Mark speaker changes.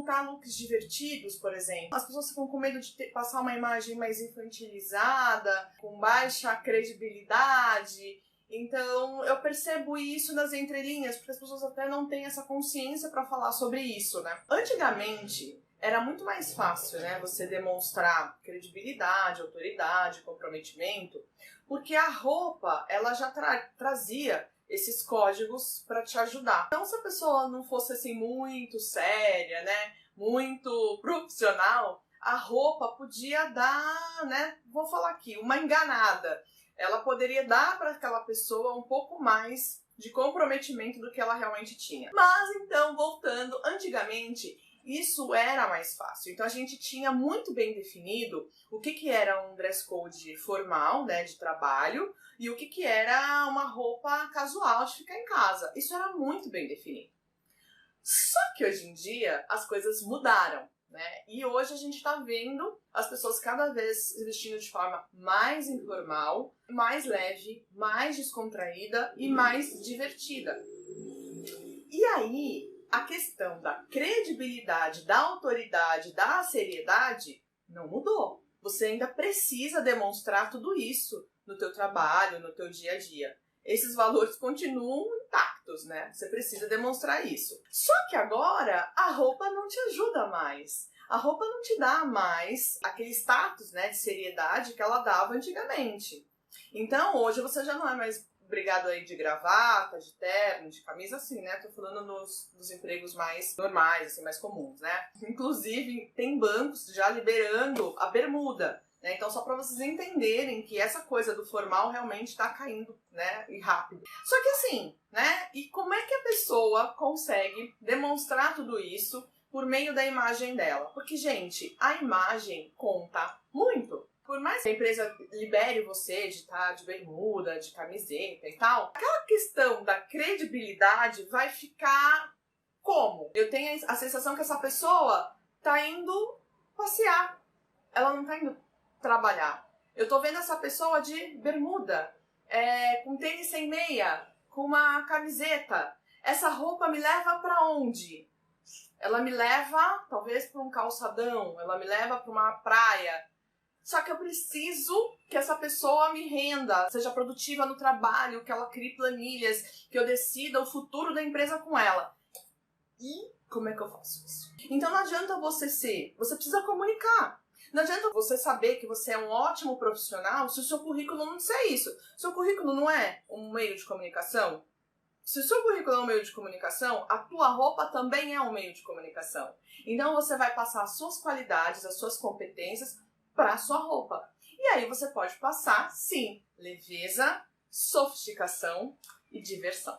Speaker 1: montar looks divertidos, por exemplo. As pessoas ficam com medo de passar uma imagem mais infantilizada, com baixa credibilidade. Então, eu percebo isso nas entrelinhas, porque as pessoas até não têm essa consciência para falar sobre isso, né? Antigamente, era muito mais fácil, né, você demonstrar credibilidade, autoridade, comprometimento, porque a roupa, ela já trazia esses códigos para te ajudar. Então, se a pessoa não fosse assim muito séria, né, muito profissional, a roupa podia dar, né, vou falar aqui, uma enganada. Ela poderia dar para aquela pessoa um pouco mais de comprometimento do que ela realmente tinha. Mas então, voltando, antigamente isso era mais fácil. Então a gente tinha muito bem definido o que era um dress code formal, né, de trabalho, e o que era uma roupa casual de ficar em casa. Isso era muito bem definido. Só que hoje em dia as coisas mudaram, né? E hoje a gente está vendo as pessoas cada vez se vestindo de forma mais informal, mais leve, mais descontraída e mais divertida. E aí, a questão da credibilidade, da autoridade, da seriedade não mudou. Você ainda precisa demonstrar tudo isso no teu trabalho, no teu dia a dia. Esses valores continuam intactos, né? Você precisa demonstrar isso. Só que agora a roupa não te ajuda mais. A roupa não te dá mais aquele status, né, de seriedade que ela dava antigamente. Então hoje você já não é mais obrigado aí de gravata, de terno, de camisa, assim, né? Tô falando dos empregos mais normais, assim, mais comuns, né? Inclusive, tem bancos já liberando a bermuda, né? Então, só para vocês entenderem que essa coisa do formal realmente tá caindo, né? E rápido. Só que assim, né? E como é que a pessoa consegue demonstrar tudo isso por meio da imagem dela? Porque, gente, a imagem conta muito. Por mais que a empresa libere você de estar de bermuda, de camiseta e tal, aquela questão da credibilidade vai ficar como? Eu tenho a sensação que essa pessoa tá indo passear. Ela não tá indo trabalhar. Eu tô vendo essa pessoa de bermuda, com tênis sem meia, com uma camiseta. Essa roupa me leva pra onde? Ela me leva, talvez, para um calçadão. Ela me leva para uma praia. Só que eu preciso que essa pessoa me renda, seja produtiva no trabalho, que ela crie planilhas, que eu decida o futuro da empresa com ela. E como é que eu faço isso? Então não adianta você precisa comunicar. Não adianta você saber que você é um ótimo profissional se o seu currículo não disser isso. Seu currículo não é um meio de comunicação? Se o seu currículo é um meio de comunicação, a tua roupa também é um meio de comunicação. Então você vai passar as suas qualidades, as suas competências para a sua roupa. E aí você pode passar, sim, leveza, sofisticação e diversão.